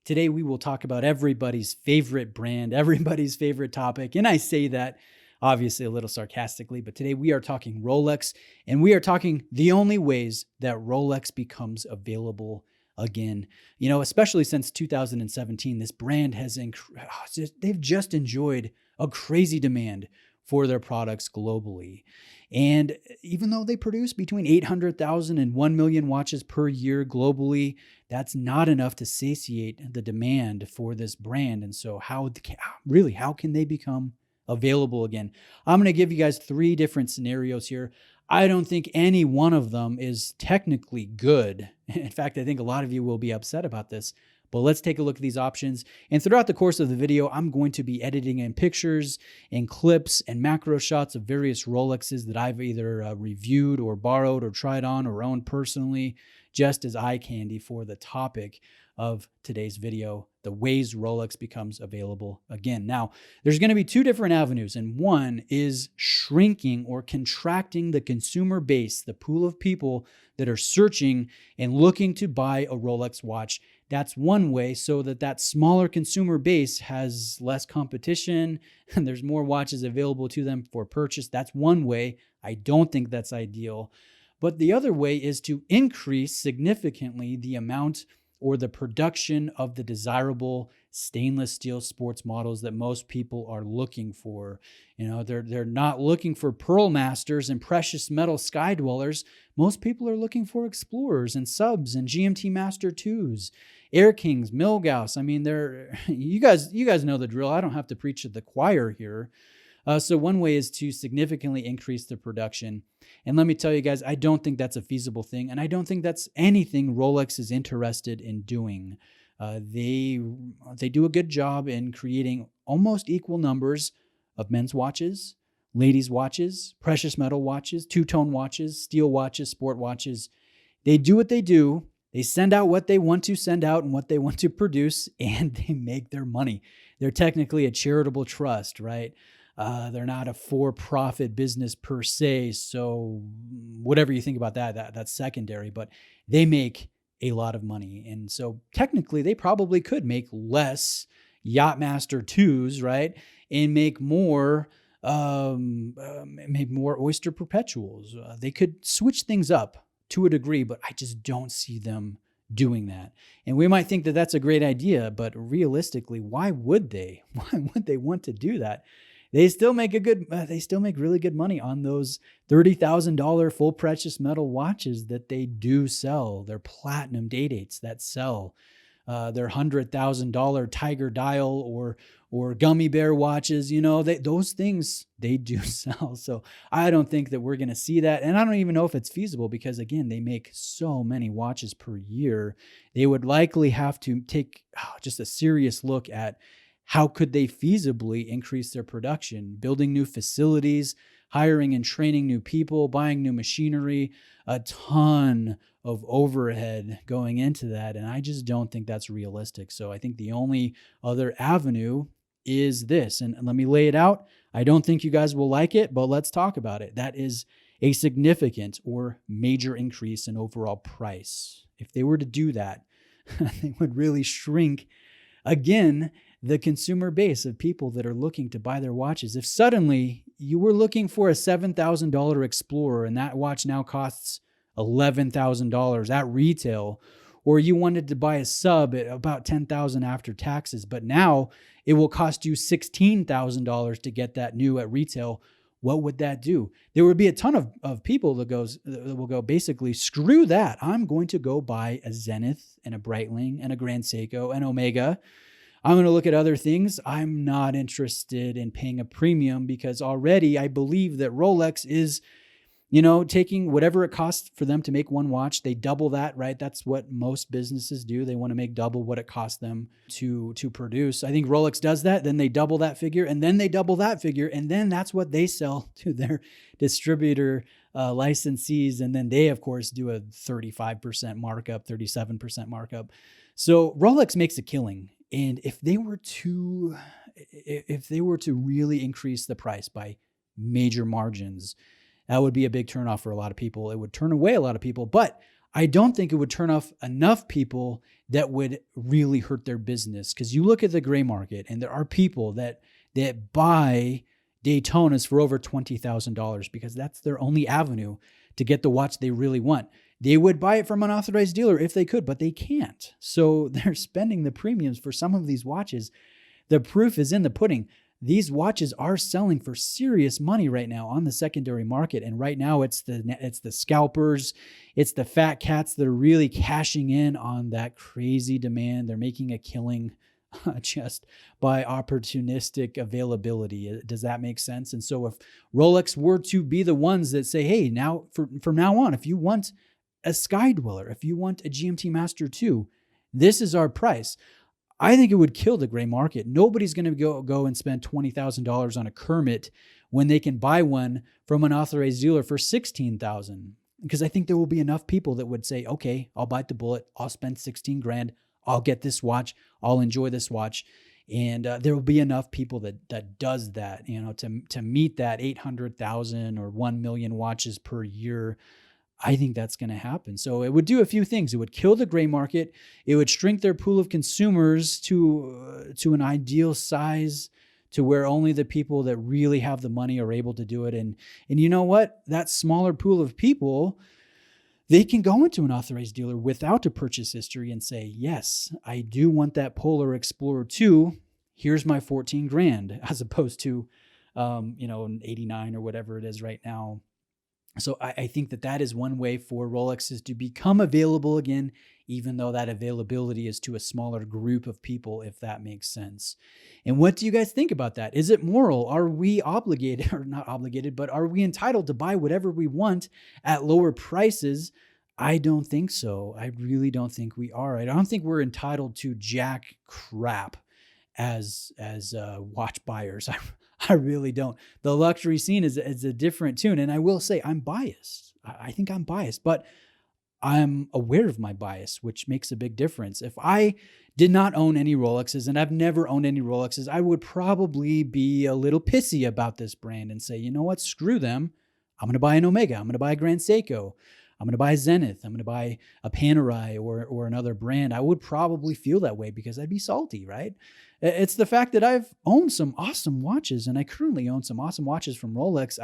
Today, we will talk about everybody's favorite brand, everybody's favorite topic. And I say that obviously a little sarcastically, but today we are talking Rolex, and we are talking the only ways that Rolex becomes available again. Especially since 2017, this brand they've just enjoyed a crazy demand for their products globally. And even though they produce between 800,000 and 1 million watches per year globally, that's not enough to satiate the demand for this brand. And so how can they become available again? I'm going to give you guys three different scenarios here. I don't think any one of them is technically good. In fact, I think a lot of you will be upset about this. But let's take a look at these options. And throughout the course of the video, I'm going to be editing in pictures and clips and macro shots of various Rolexes that I've either reviewed or borrowed or tried on or owned personally, just as eye candy for the topic of today's video, the ways Rolex becomes available again. Now, there's going to be two different avenues, and one is shrinking or contracting the consumer base, the pool of people that are searching and looking to buy a Rolex watch. That's one way, so that smaller consumer base has less competition and there's more watches available to them for purchase. That's one way. I don't think that's ideal. But the other way is to increase significantly the amount or the production of the desirable stainless steel sports models that most people are looking for. They're not looking for Pearl Masters and precious metal Sky Dwellers. Most people are looking for Explorers and Subs and GMT Master 2s, Air Kings, Milgauss. I mean, you guys know the drill. I don't have to preach to the choir here. So one way is to significantly increase the production. And let me tell you guys, I don't think that's a feasible thing. And I don't think that's anything Rolex is interested in doing. They do a good job in creating almost equal numbers of men's watches, ladies' watches, precious metal watches, two-tone watches, steel watches, sport watches. They do what they do. They send out what they want to send out and what they want to produce, and they make their money. They're technically a charitable trust, right? They're not a for-profit business per se, so whatever you think about that's secondary, but they make a lot of money. And so technically they probably could make less Yachtmaster 2s, right? And make more Oyster Perpetuals. They could switch things up to a degree, but I just don't see them doing that. And we might think that that's a great idea, but realistically, why would they? Why would they want to do that? They still make really good money on those $30,000 full precious metal watches that they do sell. Their platinum day-dates that sell. Their $100,000 Tiger Dial or Gummy Bear watches, those things they do sell. So I don't think that we're going to see that. And I don't even know if it's feasible because, again, they make so many watches per year. They would likely have to take just a serious look at how could they feasibly increase their production, building new facilities, hiring and training new people, buying new machinery, a ton of overhead going into that. And I just don't think that's realistic. So I think the only other avenue is this. And let me lay it out. I don't think you guys will like it, but let's talk about it. That is a significant or major increase in overall price. If they were to do that, they would really shrink, again, the consumer base of people that are looking to buy their watches. If suddenly you were looking for a $7,000 Explorer and that watch now costs $11,000 at retail, or you wanted to buy a Sub at about $10,000 after taxes, but now it will cost you $16,000 to get that new at retail, what would that do? There would be a ton of people that will go, basically, screw that. I'm going to go buy a Zenith and a Breitling and a Grand Seiko and Omega. I'm going to look at other things. I'm not interested in paying a premium because already I believe that Rolex is, taking whatever it costs for them to make one watch. They double that, right? That's what most businesses do. They want to make double what it costs them to produce. I think Rolex does that. Then they double that figure and then they double that figure. And then that's what they sell to their distributor licensees. And then they, of course, do a 35% markup, 37% markup. So Rolex makes a killing. And if they were to really increase the price by major margins, that would be a big turnoff for a lot of people. It would turn away a lot of people, but I don't think it would turn off enough people that would really hurt their business. Because you look at the gray market, and there are people that buy Daytonas for over $20,000 because that's their only avenue to get the watch they really want. They would buy it from an authorized dealer if they could, but they can't. So they're spending the premiums for some of these watches. The proof is in the pudding. These watches are selling for serious money right now on the secondary market. And right now it's the scalpers, it's the fat cats that are really cashing in on that crazy demand. They're making a killing just by opportunistic availability. Does that make sense? And so if Rolex were to be the ones that say, hey, now from now on, if you want a Sky Dweller, if you want a GMT Master 2, this is our price. I think it would kill the gray market. Nobody's going to go and spend $20,000 on a Kermit when they can buy one from an authorized dealer for $16,000. Because I think there will be enough people that would say, okay, I'll bite the bullet. I'll spend 16 grand. I'll get this watch. I'll enjoy this watch. And there will be enough people that does that, to meet that 800,000 or 1 million watches per year. I think that's going to happen. So it would do a few things. It would kill the gray market. It would shrink their pool of consumers to an ideal size, to where only the people that really have the money are able to do it. And you know what? That smaller pool of people, they can go into an authorized dealer without a purchase history and say, yes, I do want that Polar Explorer 2. Here's my 14 grand, as opposed to, an 89 or whatever it is right now. So I think that is one way for Rolexes to become available again, even though that availability is to a smaller group of people, if that makes sense. And what do you guys think about that? Is it moral? Are we obligated, or not obligated, but are we entitled to buy whatever we want at lower prices? I don't think so. I really don't think we are. I don't think we're entitled to jack crap as watch buyers. I really don't. The luxury scene is a different tune. And I will say I'm biased. I think I'm biased, but I'm aware of my bias, which makes a big difference. If I did not own any Rolexes, and I've never owned any Rolexes, I would probably be a little pissy about this brand and say, you know what, screw them. I'm going to buy an Omega. I'm going to buy a Grand Seiko. I'm going to buy a Zenith. I'm going to buy a Panerai or another brand. I would probably feel that way because I'd be salty, right? It's the fact that I've owned some awesome watches, and I currently own some awesome watches from Rolex.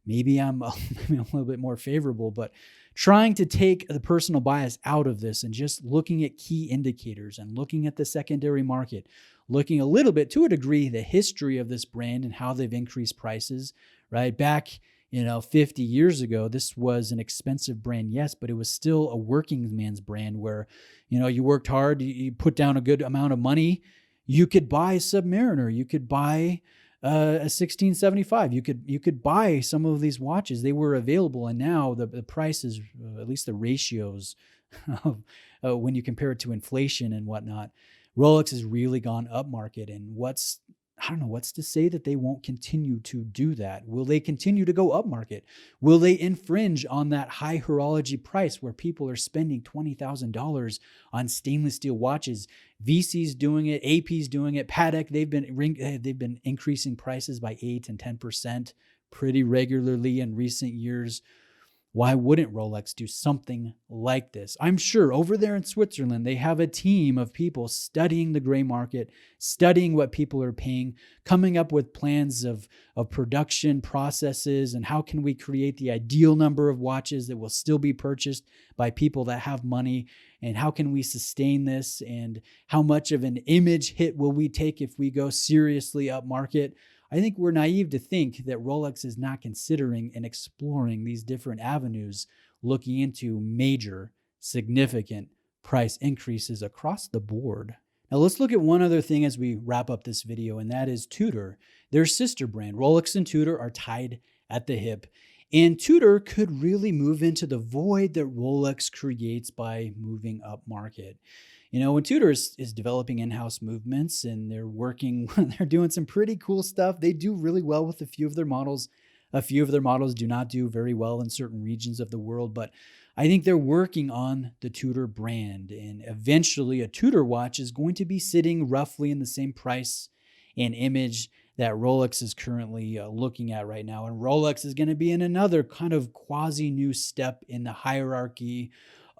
Maybe I'm a little bit more favorable, but trying to take the personal bias out of this and just looking at key indicators and looking at the secondary market, looking a little bit, to a degree, the history of this brand and how they've increased prices, right? Back 50 years ago, this was an expensive brand, yes, but it was still a working man's brand where, you worked hard, you put down a good amount of money. You could buy a Submariner. You could buy a 1675. You could buy some of these watches. They were available, and now the prices, at least the ratios, of when you compare it to inflation and whatnot, Rolex has really gone up market. And what's to say that they won't continue to do that? Will they continue to go up market? Will they infringe on that high horology price where people are spending $20,000 on stainless steel watches? VC's doing it, AP's doing it, Patek, they've been increasing prices by 8 and 10% pretty regularly in recent years. Why wouldn't Rolex do something like this? I'm sure over there in Switzerland, they have a team of people studying the gray market, studying what people are paying, coming up with plans of production processes and how can we create the ideal number of watches that will still be purchased by people that have money, and how can we sustain this, and how much of an image hit will we take if we go seriously up market. I think we're naive to think that Rolex is not considering and exploring these different avenues, looking into major, significant price increases across the board. Now let's look at one other thing as we wrap up this video, and that is Tudor. Their sister brand. Rolex and Tudor are tied at the hip, and Tudor could really move into the void that Rolex creates by moving up market. When Tudor is developing in-house movements, and they're doing some pretty cool stuff. They do really well with a few of their models. A few of their models do not do very well in certain regions of the world, but I think they're working on the Tudor brand, and eventually a Tudor watch is going to be sitting roughly in the same price and image that Rolex is currently looking at right now. And Rolex is going to be in another kind of quasi new step in the hierarchy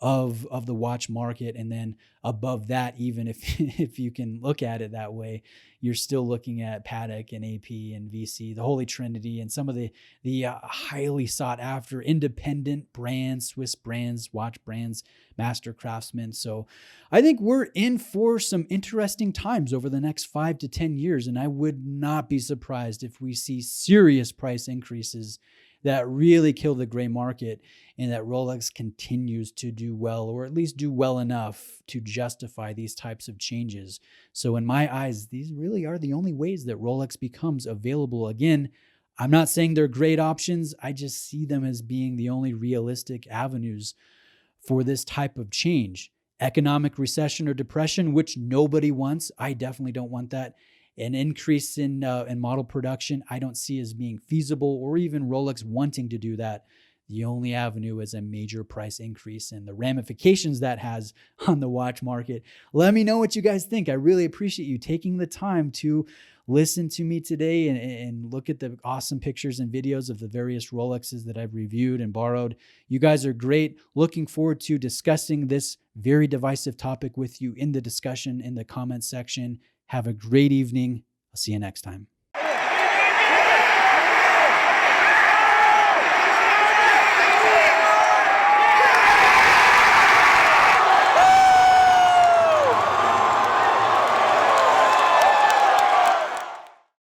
of the watch market. And then above that, even if if you can look at it that way, you're still looking at Patek and AP and VC, the Holy Trinity, and some of the highly sought after independent brands, Swiss brands, watch brands, master craftsmen. So I think we're in for some interesting times over the next 5 to 10 years. And I would not be surprised if we see serious price increases that really kill the gray market, and that Rolex continues to do well, or at least do well enough to justify these types of changes. So in my eyes, these really are the only ways that Rolex becomes available again. I'm not saying they're great options. I just see them as being the only realistic avenues for this type of change. Economic recession or depression, which nobody wants. I definitely don't want that. An increase in model production, I don't see as being feasible, or even Rolex wanting to do that. The only avenue is a major price increase, and the ramifications that has on the watch market. Let me know what you guys think. I really appreciate you taking the time to listen to me today and look at the awesome pictures and videos of the various Rolexes that I've reviewed and borrowed. You guys are great. Looking forward to discussing this very divisive topic with you in the discussion in the comments section. Have a great evening. I'll see you next time.